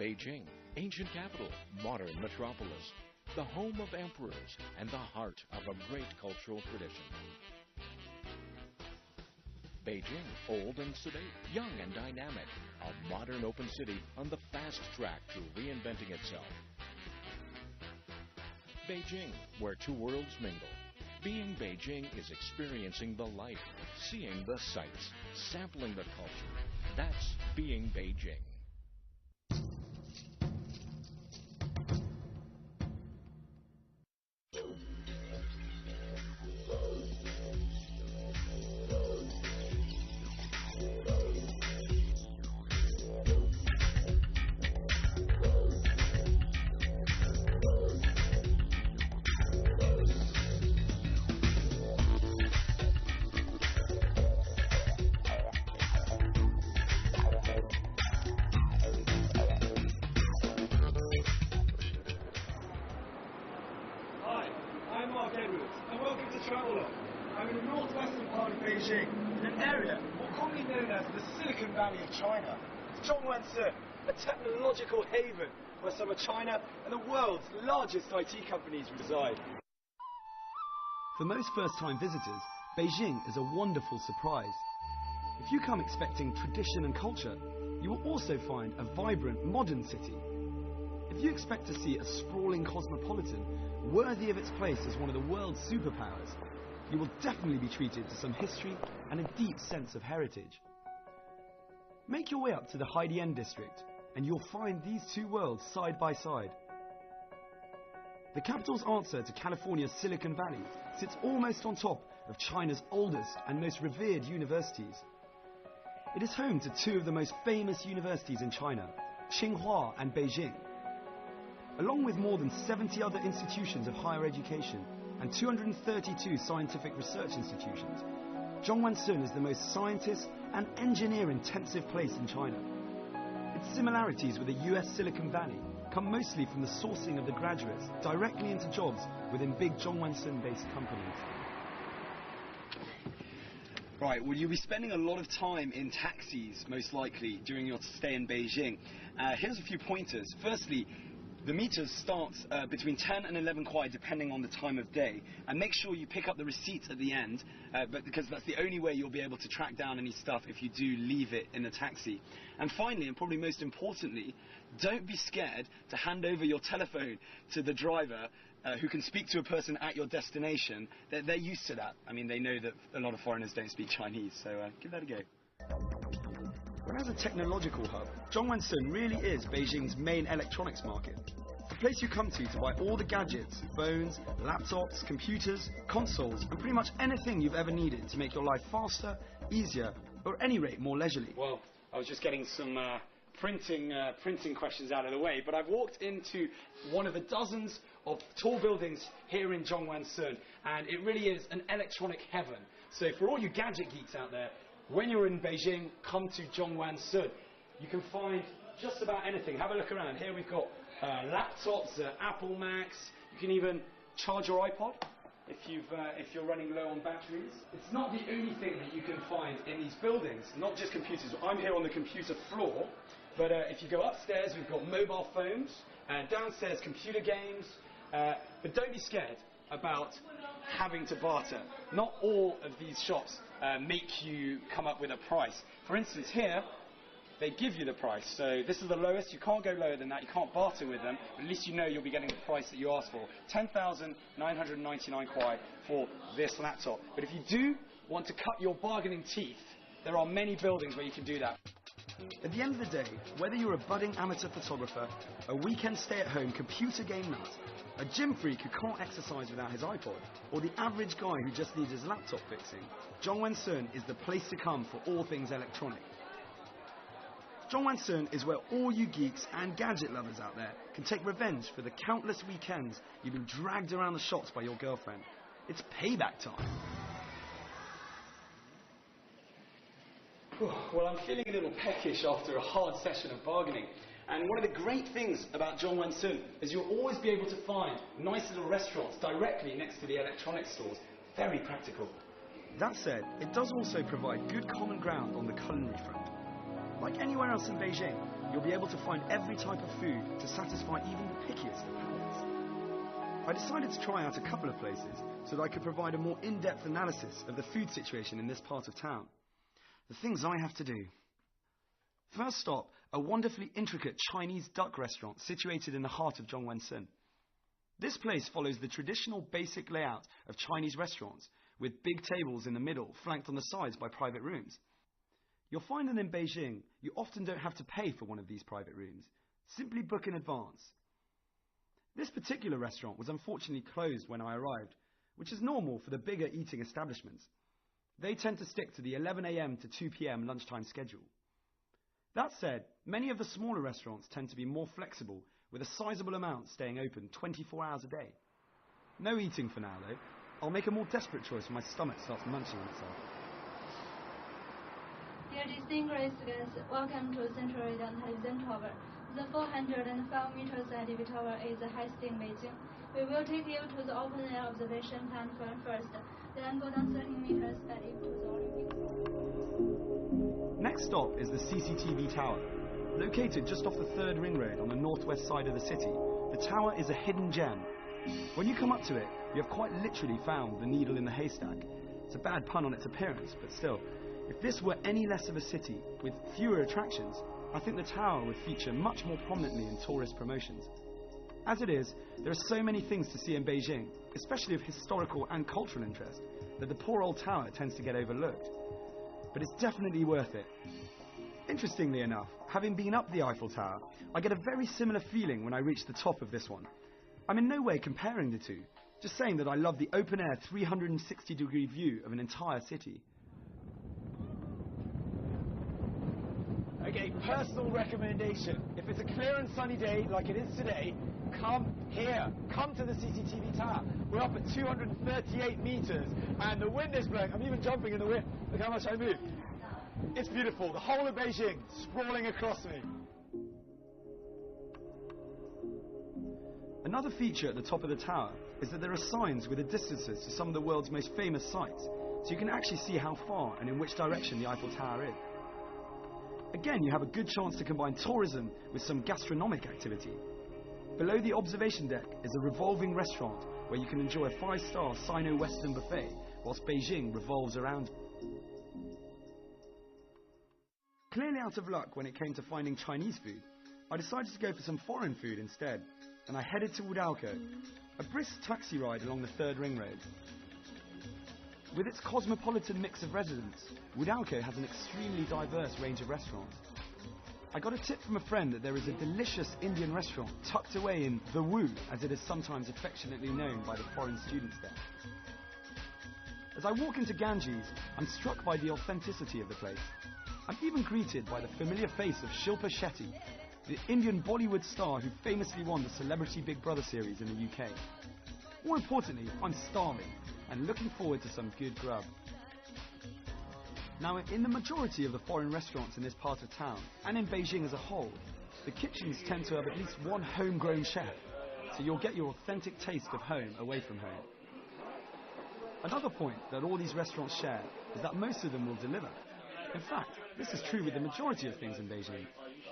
Beijing, ancient capital, modern metropolis, the home of emperors, and the heart of a great cultural tradition. Beijing, old and sedate, young and dynamic, a modern open city on the fast track to reinventing itself. Beijing, where two worlds mingle. Being Beijing is experiencing the life, seeing the sights, sampling the culture. That's being Beijing. And welcome to Travelogue. I'm in the northwestern part of Beijing, in an area more commonly known as the Silicon Valley of China. It's Zhongguancun, a technological haven where some of China and the world's largest IT companies reside. For most first-time visitors, Beijing is a wonderful surprise. If you come expecting tradition and culture, you will also find a vibrant modern city. If you expect to see a sprawling cosmopolitan worthy of its place as one of the world's superpowers, you will definitely be treated to some history and a deep sense of heritage. Make your way up to the Haidian district and you'll find these two worlds side by side. The capital's answer to California's Silicon Valley sits almost on top of China's oldest and most revered universities. It is home to two of the most famous universities in China, Tsinghua and Beijing. Along with more than 70 other institutions of higher education and 232 scientific research institutions, Zhongguancun is the most scientist and engineer-intensive place in China. Its similarities with the US Silicon Valley come mostly from the sourcing of the graduates directly into jobs within big Zhongguancun-based companies. Right, well, you'll be spending a lot of time in taxis, most likely, during your stay in Beijing. Here's a few pointers. Firstly, the meters start between 10 and 11 kuai, depending on the time of day. And make sure you pick up the receipt at the end, because that's the only way you'll be able to track down any stuff if you do leave it in a taxi. And finally, and probably most importantly, don't be scared to hand over your telephone to the driver who can speak to a person at your destination. They're used to that. I mean, they know that a lot of foreigners don't speak Chinese, so give that a go. When as a technological hub, Zhongguancun really is Beijing's main electronics market. The place you come to buy all the gadgets, phones, laptops, computers, consoles, and pretty much anything you've ever needed to make your life faster, easier, or at any rate more leisurely. Well, I was just getting some printing questions out of the way, but I've walked into one of the dozens of tall buildings here in Zhongguancun, and it really is an electronic heaven. So for all you gadget geeks out there, when you're in Beijing, come to Zhongguancun. You can find just about anything. Have a look around. Here we've got laptops, Apple Macs. You can even charge your iPod if you're running low on batteries. It's not the only thing that you can find in these buildings, not just computers. I'm here on the computer floor, but if you go upstairs, we've got mobile phones, and downstairs computer games. But don't be scared about having to barter. Not all of these shops make you come up with a price. For instance, here they give you the price. So this is the lowest. You can't go lower than that. You can't barter with them. But at least you know you'll be getting the price that you asked for. 10,999 kuai for this laptop. But if you do want to cut your bargaining teeth, there are many buildings where you can do that. At the end of the day, whether you're a budding amateur photographer, a weekend stay-at-home computer game nut, a gym freak who can't exercise without his iPod, or the average guy who just needs his laptop fixing, Zhongguancun is the place to come for all things electronic. Zhongguancun is where all you geeks and gadget lovers out there can take revenge for the countless weekends you've been dragged around the shops by your girlfriend. It's payback time. Well, I'm feeling a little peckish after a hard session of bargaining. And one of the great things about Zhongguancun is you'll always be able to find nice little restaurants directly next to the electronics stores. Very practical. That said, it does also provide good common ground on the culinary front. Like anywhere else in Beijing, you'll be able to find every type of food to satisfy even the pickiest of palates. I decided to try out a couple of places so that I could provide a more in-depth analysis of the food situation in this part of town. The things I have to do. First stop, a wonderfully intricate Chinese duck restaurant situated in the heart of Zhongwensun. This place follows the traditional basic layout of Chinese restaurants, with big tables in the middle, flanked on the sides by private rooms. You'll find that in Beijing, you often don't have to pay for one of these private rooms. Simply book in advance. This particular restaurant was unfortunately closed when I arrived, which is normal for the bigger eating establishments. They tend to stick to the 11 a.m. to 2 p.m. lunchtime schedule. That said, many of the smaller restaurants tend to be more flexible, with a sizable amount staying open 24 hours a day. No eating for now, though. I'll make a more desperate choice when my stomach starts munching on itself. Dear distinguished guests, welcome to Central Radio Television Tower. The 405 meters TV tower is the highest in Beijing. We will take you to the open air observation platform first, then go down 13 meters and into the Olympic. Next stop is the CCTV tower. Located just off the 3rd ring road on the northwest side of the city, the tower is a hidden gem. When you come up to it, you have quite literally found the needle in the haystack. It's a bad pun on its appearance, but still, if this were any less of a city with fewer attractions, I think the tower would feature much more prominently in tourist promotions. As it is, there are so many things to see in Beijing, especially of historical and cultural interest, that the poor old tower tends to get overlooked. But it's definitely worth it. Interestingly enough, having been up the Eiffel Tower, I get a very similar feeling when I reach the top of this one. I'm in no way comparing the two, just saying that I love the open-air 360-degree view of an entire city. Okay, personal recommendation. If it's a clear and sunny day like it is today, come here. Come to the CCTV tower. We're up at 238 meters and the wind is blowing. I'm even jumping in the wind. Look how much I move. It's beautiful. The whole of Beijing sprawling across me. Another feature at the top of the tower is that there are signs with the distances to some of the world's most famous sites, so you can actually see how far and in which direction the Eiffel Tower is. Again, you have a good chance to combine tourism with some gastronomic activity. Below the observation deck is a revolving restaurant where you can enjoy a 5-star Sino-Western buffet whilst Beijing revolves around. Clearly out of luck when it came to finding Chinese food, I decided to go for some foreign food instead, and I headed to Wudalco, a brisk taxi ride along the 3rd ring road. With its cosmopolitan mix of residents, Wudalco has an extremely diverse range of restaurants. I got a tip from a friend that there is a delicious Indian restaurant tucked away in the Wu, as it is sometimes affectionately known by the foreign students there. As I walk into Ganges, I'm struck by the authenticity of the place. I'm even greeted by the familiar face of Shilpa Shetty, the Indian Bollywood star who famously won the Celebrity Big Brother series in the UK. More importantly, I'm starving and looking forward to some good grub. Now, in the majority of the foreign restaurants in this part of town, and in Beijing as a whole, the kitchens tend to have at least one homegrown chef, so you'll get your authentic taste of home away from home. Another point that all these restaurants share is that most of them will deliver. In fact, this is true with the majority of things in Beijing.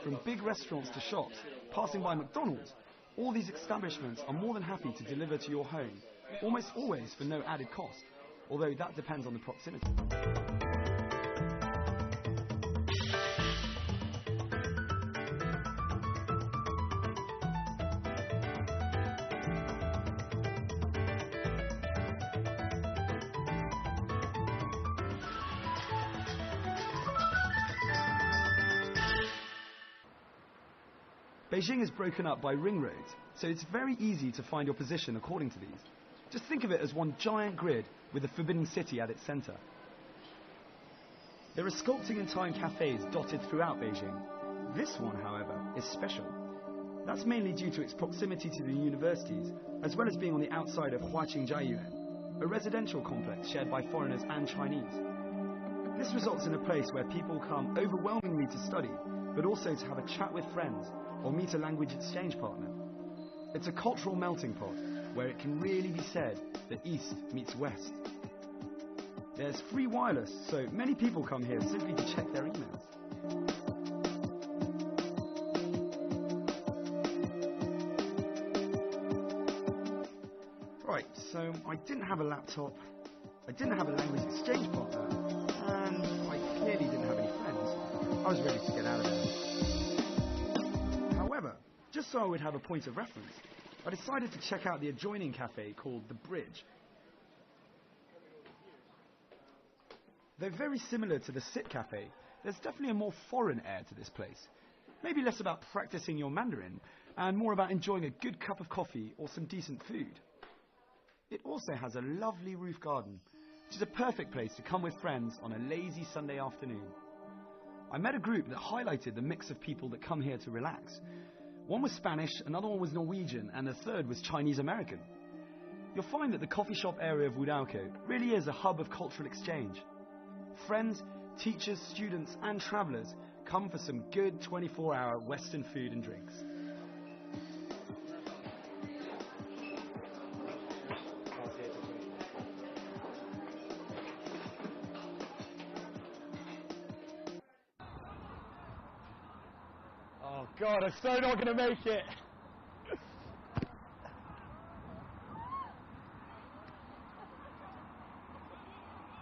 From big restaurants to shops, passing by McDonald's, all these establishments are more than happy to deliver to your home, almost always for no added cost, although that depends on the proximity. Beijing is broken up by ring roads, so it's very easy to find your position according to these. Just think of it as one giant grid with the Forbidden City at its centre. There are sculpting and time cafes dotted throughout Beijing. This one, however, is special. That's mainly due to its proximity to the universities, as well as being on the outside of Huaqingjiayuan, a residential complex shared by foreigners and Chinese. This results in a place where people come overwhelmingly to study, but also to have a chat with friends or meet a language exchange partner. It's a cultural melting pot where it can really be said that East meets West. There's free wireless, so many people come here simply to check their emails. Right, so I didn't have a laptop, I didn't have a language exchange partner, and I clearly didn't have any friends. I was ready to get out of there. However, just so I would have a point of reference, I decided to check out the adjoining cafe called The Bridge. Though very similar to the Sit Cafe, there's definitely a more foreign air to this place. Maybe less about practicing your Mandarin, and more about enjoying a good cup of coffee or some decent food. It also has a lovely roof garden, which is a perfect place to come with friends on a lazy Sunday afternoon. I met a group that highlighted the mix of people that come here to relax. One was Spanish, another one was Norwegian, and a third was Chinese American. You'll find that the coffee shop area of Wudao really is a hub of cultural exchange. Friends, teachers, students and travellers come for some good 24-hour Western food and drinks. Oh God, I'm so not going to make it.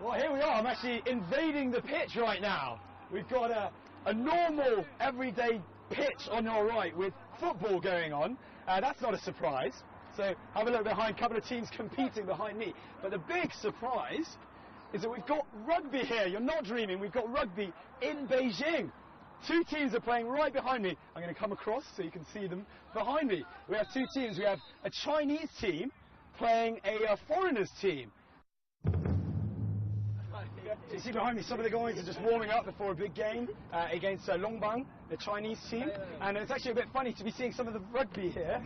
Well, here we are. I'm actually invading the pitch right now. We've got a normal, everyday pitch on your right with football going on. That's not a surprise. So have a look behind, a couple of teams competing behind me. But the big surprise is that we've got rugby here. You're not dreaming. We've got rugby in Beijing. Two teams are playing right behind me. I'm going to come across so you can see them behind me. We have two teams. We have a Chinese team playing a foreigners team. You see behind me, some of the guys are just warming up before a big game against Longbang, the Chinese team. And it's actually a bit funny to be seeing some of the rugby here.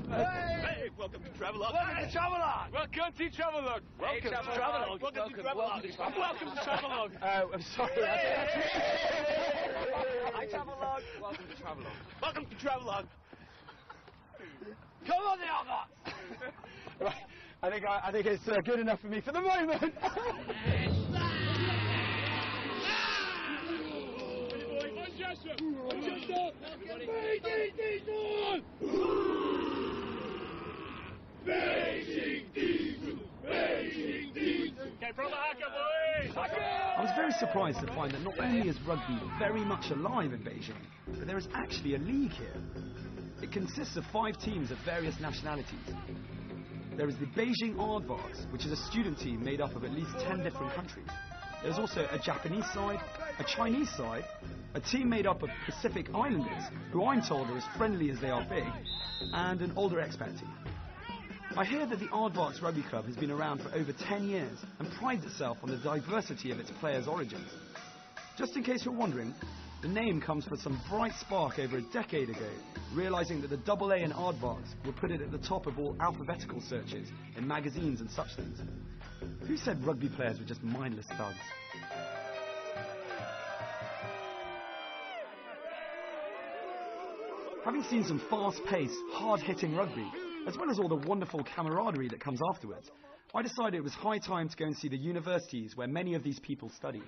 Hey, welcome to TRAVELOGUE. Welcome to TRAVELOGUE. Welcome to TRAVELOGUE. Welcome to TRAVELOGUE. Welcome to TRAVELOGUE. Welcome to TRAVELOGUE. I'm sorry. Hi, TRAVELOGUE. Welcome to TRAVELOGUE. Welcome to TRAVELOGUE. Come on, the others. Right. I think it's good enough for me for the moment. I was very surprised to find that not only is rugby very much alive in Beijing, but there is actually a league here. It consists of 5 teams of various nationalities. There is the Beijing Aardvarks, which is a student team made up of at least 10 different countries. There's also a Japanese side, a Chinese side, a team made up of Pacific Islanders, who I'm told are as friendly as they are big, and an older expat team. I hear that the Aardvarks Rugby Club has been around for over 10 years and prides itself on the diversity of its players' origins. Just in case you're wondering, the name comes from some bright spark over a decade ago, realising that the AA in Aardvarks would put it at the top of all alphabetical searches in magazines and such things. Who said rugby players were just mindless thugs? Having seen some fast-paced, hard-hitting rugby, as well as all the wonderful camaraderie that comes afterwards, I decided it was high time to go and see the universities where many of these people study.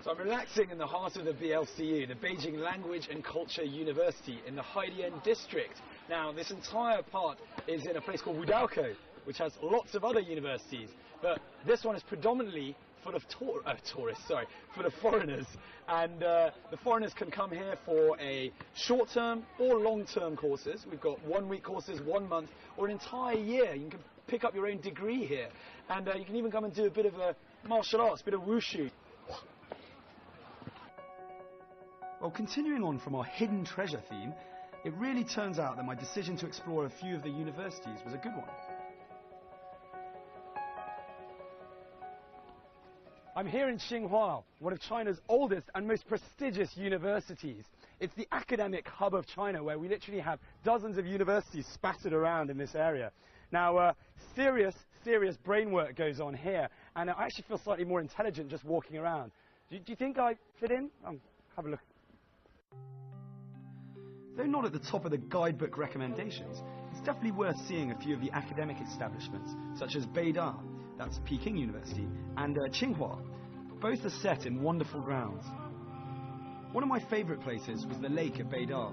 So I'm relaxing in the heart of the BLCU, the Beijing Language and Culture University in the Haidian district. Now, this entire part is in a place called Wudao, which has lots of other universities, but this one is predominantly full of full of foreigners, and the foreigners can come here for a short-term or long-term courses. We've got 1-week courses, 1 month, or an entire year. You can pick up your own degree here, and you can even come and do a bit of martial arts, a bit of wushu. Well, continuing on from our hidden treasure theme, it really turns out that my decision to explore a few of the universities was a good one. I'm here in Tsinghua, one of China's oldest and most prestigious universities. It's the academic hub of China, where we literally have dozens of universities spattered around in this area. Now, serious brain work goes on here, and I actually feel slightly more intelligent just walking around. Do you think I fit in? Have a look. Though not at the top of the guidebook recommendations, it's definitely worth seeing a few of the academic establishments, such as Beida, that's Peking University, and Tsinghua. Both are set in wonderful grounds. One of my favourite places was the lake at Beida.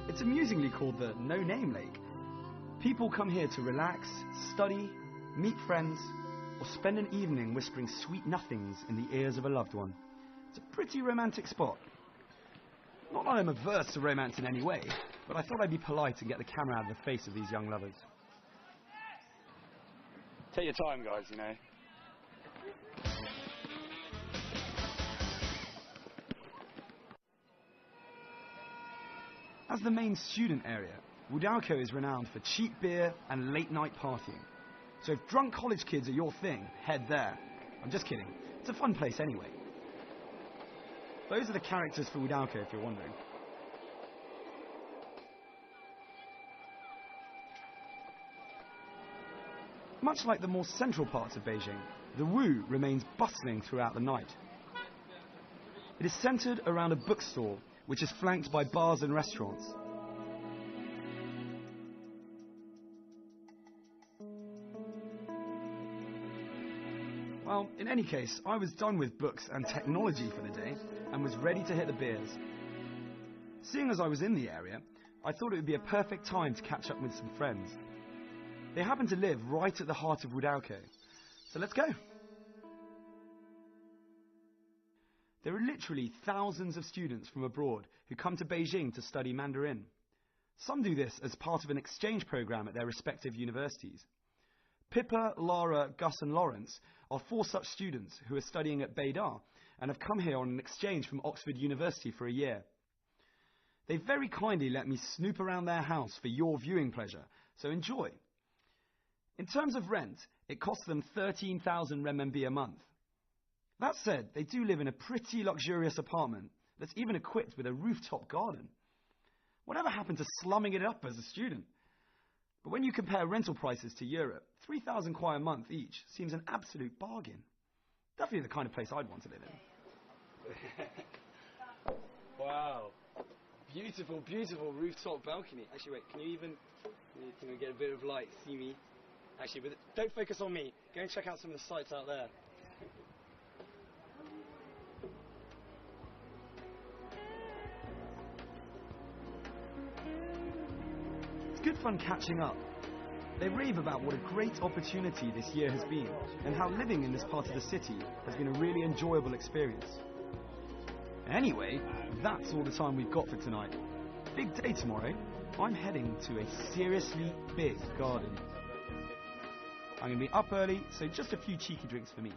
It's amusingly called the No-Name Lake. People come here to relax, study, meet friends, or spend an evening whispering sweet nothings in the ears of a loved one. It's a pretty romantic spot. Not that I'm averse to romance in any way, but I thought I'd be polite and get the camera out of the face of these young lovers. Take your time, guys, you know. As the main student area, Wudaokou is renowned for cheap beer and late-night partying. So if drunk college kids are your thing, head there. I'm just kidding. It's a fun place anyway. Those are the characters for Wudaokou, if you're wondering. Much like the more central parts of Beijing, the Wu remains bustling throughout the night. It is centered around a bookstore, which is flanked by bars and restaurants. Well, in any case, I was done with books and technology for the day and was ready to hit the beers. Seeing as I was in the area, I thought it would be a perfect time to catch up with some friends. They happen to live right at the heart of Wudaokou, so let's go. There are literally thousands of students from abroad who come to Beijing to study Mandarin. Some do this as part of an exchange program at their respective universities. Pippa, Lara, Gus and Lawrence are 4 such students who are studying at Beida and have come here on an exchange from Oxford University for a year. They very kindly let me snoop around their house for your viewing pleasure, so enjoy. In terms of rent, it costs them 13,000 renminbi a month. That said, they do live in a pretty luxurious apartment that's even equipped with a rooftop garden. Whatever happened to slumming it up as a student? But when you compare rental prices to Europe, 3,000 kwai a month each seems an absolute bargain. Definitely the kind of place I'd want to live in. Wow. Beautiful, beautiful rooftop balcony. Actually, wait, can you get a bit of light, see me? Actually, but don't focus on me. Go and check out some of the sights out there. It's good fun catching up. They rave about what a great opportunity this year has been and how living in this part of the city has been a really enjoyable experience. Anyway, that's all the time we've got for tonight. Big day tomorrow. I'm heading to a seriously big garden. I'm going to be up early, so just a few cheeky drinks for me.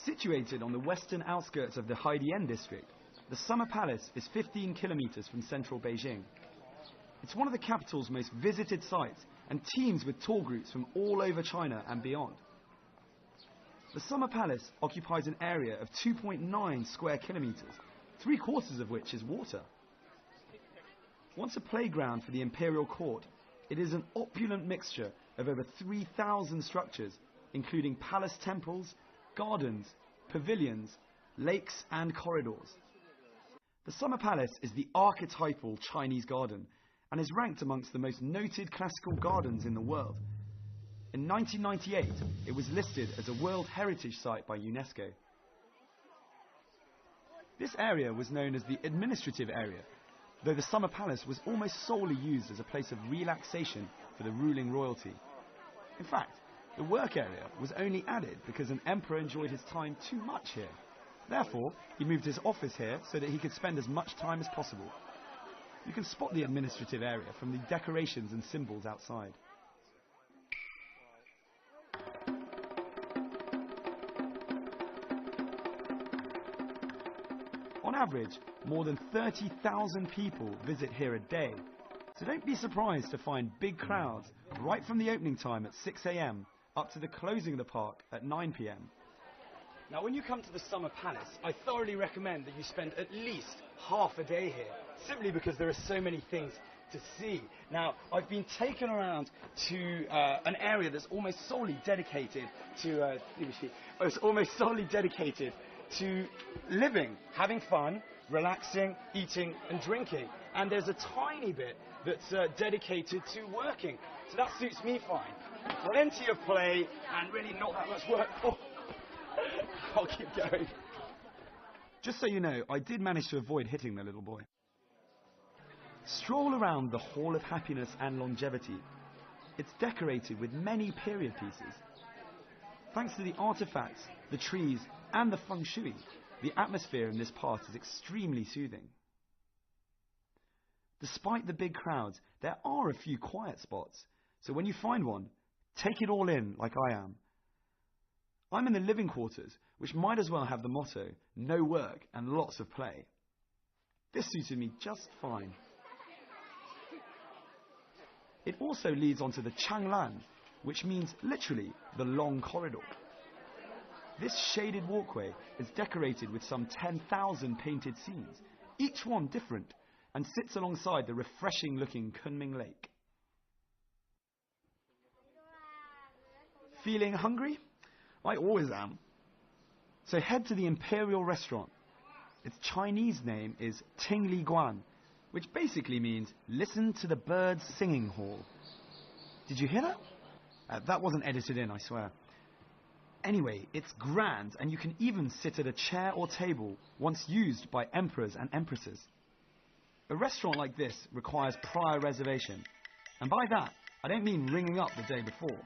Situated on the western outskirts of the Haidian district, the Summer Palace is 15 kilometers from central Beijing. It's one of the capital's most visited sites and teems with tour groups from all over China and beyond. The Summer Palace occupies an area of 2.9 square kilometers, 3/4 of which is water. Once a playground for the imperial court, it is an opulent mixture of over 3,000 structures, including palace temples, gardens, pavilions, lakes and corridors. The Summer Palace is the archetypal Chinese garden and is ranked amongst the most noted classical gardens in the world. In 1998, it was listed as a World Heritage Site by UNESCO. This area was known as the administrative area, though the Summer Palace was almost solely used as a place of relaxation for the ruling royalty. In fact, the work area was only added because an emperor enjoyed his time too much here. Therefore, he moved his office here so that he could spend as much time as possible. You can spot the administrative area from the decorations and symbols outside. On average, more than 30,000 people visit here a day, so don't be surprised to find big crowds right from the opening time at 6 AM up to the closing of the park at 9 PM. Now, when you come to the Summer Palace, I thoroughly recommend that you spend at least half a day here, simply because there are so many things to see. Now, I've been taken around to an area that's almost solely dedicated to living, having fun, relaxing, eating and drinking. And there's a tiny bit that's dedicated to working. So that suits me fine. Plenty of play and really not that much work. Oh. I'll keep going. Just so you know, I did manage to avoid hitting the little boy. Stroll around the Hall of Happiness and Longevity. It's decorated with many period pieces. Thanks to the artifacts, the trees and the feng shui, the atmosphere in this part is extremely soothing. Despite the big crowds, there are a few quiet spots, so when you find one, take it all in like I am. I'm in the living quarters, which might as well have the motto, no work and lots of play. This suited me just fine. It also leads onto the Changlan, which means literally the long corridor. This shaded walkway is decorated with some 10,000 painted scenes, each one different, and sits alongside the refreshing looking Kunming Lake. Feeling hungry? I always am. So head to the Imperial Restaurant. Its Chinese name is Tingli Guan, which basically means listen to the birds singing hall. Did you hear that? That wasn't edited in, I swear. Anyway, it's grand, and you can even sit at a chair or table once used by emperors and empresses. A restaurant like this requires prior reservation, and by that, I don't mean ringing up the day before.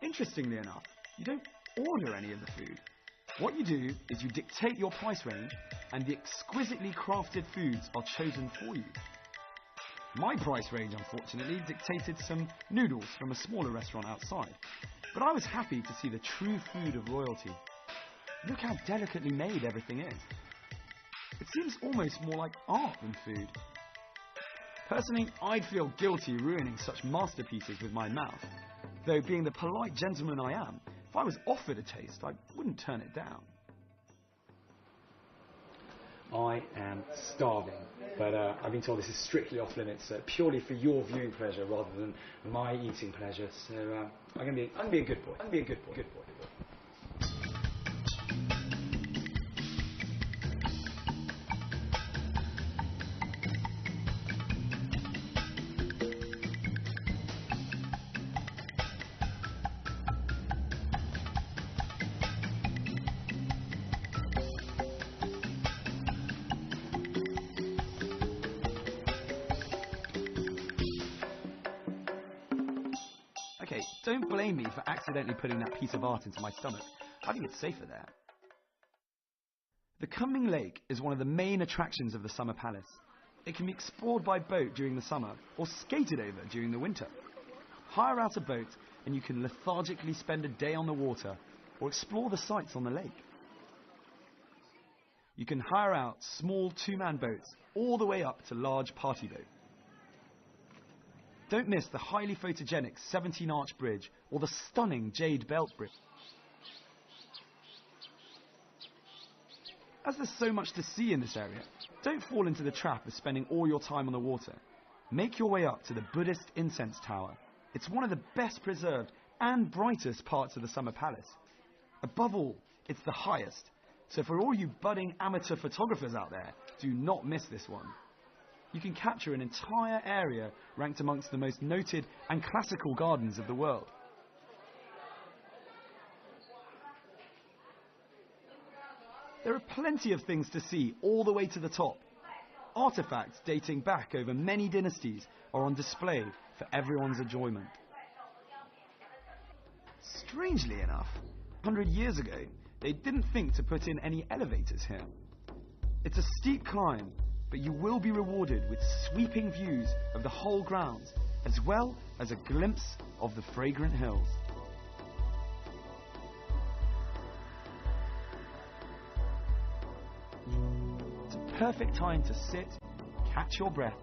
Interestingly enough, you don't order any of the food. What you do is you dictate your price range, and the exquisitely crafted foods are chosen for you. My price range, unfortunately, dictated some noodles from a smaller restaurant outside, but I was happy to see the true food of royalty. Look how delicately made everything is. It seems almost more like art than food. Personally, I'd feel guilty ruining such masterpieces with my mouth, though being the polite gentleman I am, if I was offered a taste, I wouldn't turn it down. I am starving, but I've been told this is strictly off limits, purely for your viewing pleasure rather than my eating pleasure. So I'm gonna be a good boy. I'm gonna be a good boy. Okay, don't blame me for accidentally putting that piece of art into my stomach. I think it's safer there. The Kunming Lake is one of the main attractions of the Summer Palace. It can be explored by boat during the summer or skated over during the winter. Hire out a boat and you can lethargically spend a day on the water or explore the sights on the lake. You can hire out small two-man boats all the way up to large party boats. Don't miss the highly photogenic 17-arch bridge or the stunning Jade Belt Bridge. As there's so much to see in this area, don't fall into the trap of spending all your time on the water. Make your way up to the Buddhist Incense Tower. It's one of the best preserved and brightest parts of the Summer Palace. Above all, it's the highest. So for all you budding amateur photographers out there, do not miss this one. You can capture an entire area ranked amongst the most noted and classical gardens of the world. There are plenty of things to see all the way to the top. Artifacts dating back over many dynasties are on display for everyone's enjoyment. Strangely enough, 100 years ago, they didn't think to put in any elevators here. It's a steep climb, but you will be rewarded with sweeping views of the whole grounds, as well as a glimpse of the fragrant hills. It's a perfect time to sit, catch your breath,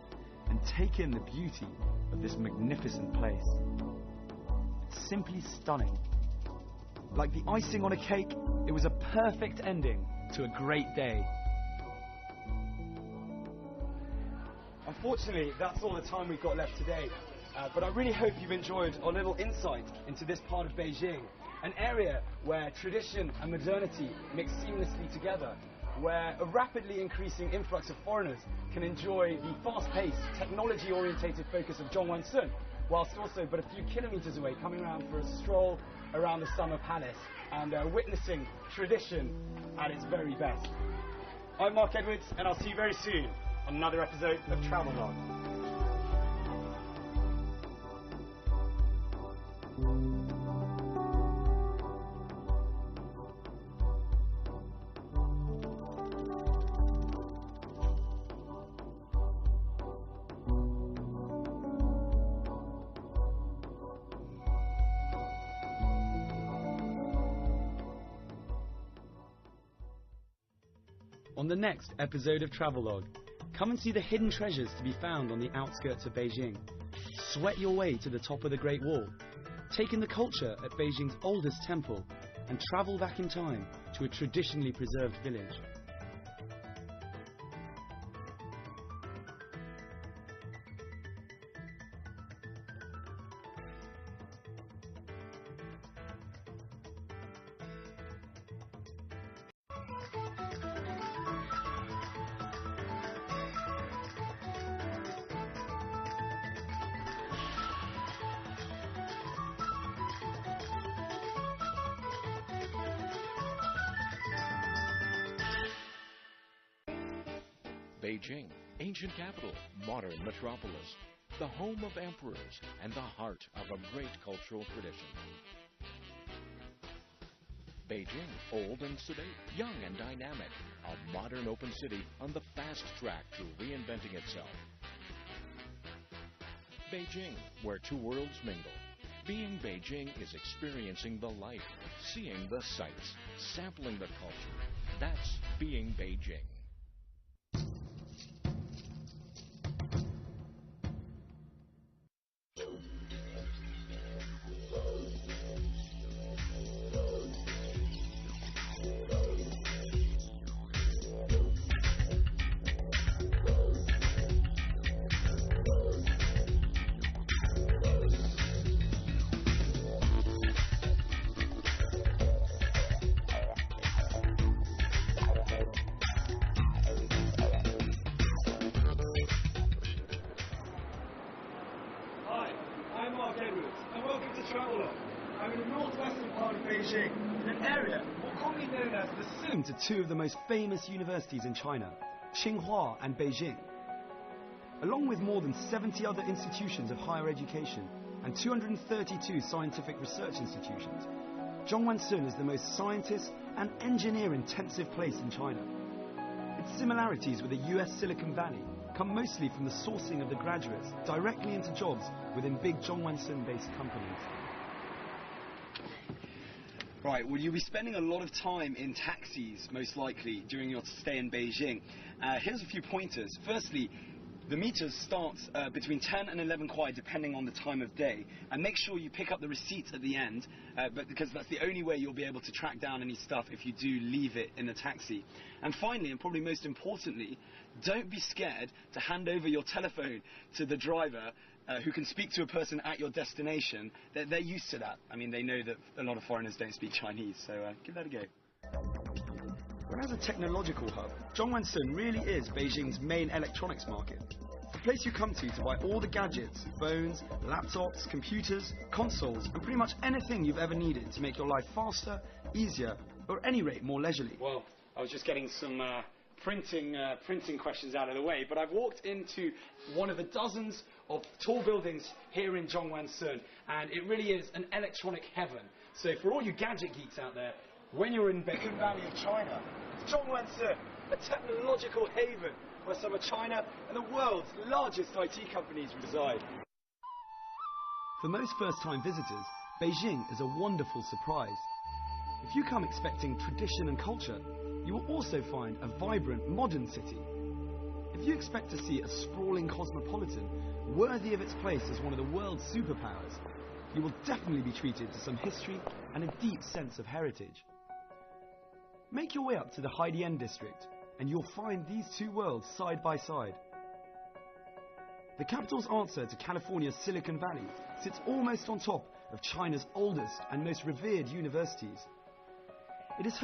and take in the beauty of this magnificent place. It's simply stunning. Like the icing on a cake, it was a perfect ending to a great day. Unfortunately, that's all the time we've got left today. But I really hope you've enjoyed our little insight into this part of Beijing, an area where tradition and modernity mix seamlessly together, where a rapidly increasing influx of foreigners can enjoy the fast-paced, technology-orientated focus of Zhongwanshun, whilst also but a few kilometers away coming around for a stroll around the Summer Palace and witnessing tradition at its very best. I'm Mark Edwards, and I'll see you very soon on another episode of Travelogue. On the next episode of Travelogue, come and see the hidden treasures to be found on the outskirts of Beijing. Sweat your way to the top of the Great Wall, take in the culture at Beijing's oldest temple, and travel back in time to a traditionally preserved village. Beijing, ancient capital, modern metropolis, the home of emperors and the heart of a great cultural tradition. Beijing, old and sedate, young and dynamic, a modern open city on the fast track to reinventing itself. Beijing, where two worlds mingle. Being Beijing is experiencing the life, seeing the sights, sampling the culture. That's being Beijing. I'm Mark Edwards, and welcome to Travelogue. I'm in the northwestern part of Beijing, in an area more commonly known as the Home to two of the most famous universities in China, Tsinghua and Beijing. Along with more than 70 other institutions of higher education and 232 scientific research institutions, Zhongwanshun is the most scientist and engineer-intensive place in China. Its similarities with the US Silicon Valley come mostly from the sourcing of the graduates directly into jobs within big Zhongwanshun-based companies. Right, well, you'll be spending a lot of time in taxis, most likely, during your stay in Beijing. Here's a few pointers. Firstly, the meters start between 10 and 11 kuai, depending on the time of day. And make sure you pick up the receipt at the end, because that's the only way you'll be able to track down any stuff if you do leave it in the taxi. And finally, and probably most importantly, don't be scared to hand over your telephone to the driver who can speak to a person at your destination. They're used to that. I mean, they know that a lot of foreigners don't speak Chinese, so give that a go. Whereas a technological hub, Zhongwanshun really is Beijing's main electronics market. The place you come to buy all the gadgets, phones, laptops, computers, consoles, and pretty much anything you've ever needed to make your life faster, easier, or at any rate more leisurely. Well, I was just getting some printing questions out of the way, but I've walked into one of the dozens of tall buildings here in Zhongwanshun, and it really is an electronic heaven. So for all you gadget geeks out there, when you're in Silicon Valley of China, Zhongwanshun, a technological haven where some of China and the world's largest IT companies reside. For most first-time visitors, Beijing is a wonderful surprise. If you come expecting tradition and culture, you will also find a vibrant, modern city. If you expect to see a sprawling cosmopolitan worthy of its place as one of the world's superpowers, you will definitely be treated to some history and a deep sense of heritage. Make your way up to the Haidian district, and you'll find these two worlds side by side. The capital's answer to California's Silicon Valley sits almost on top of China's oldest and most revered universities. It is home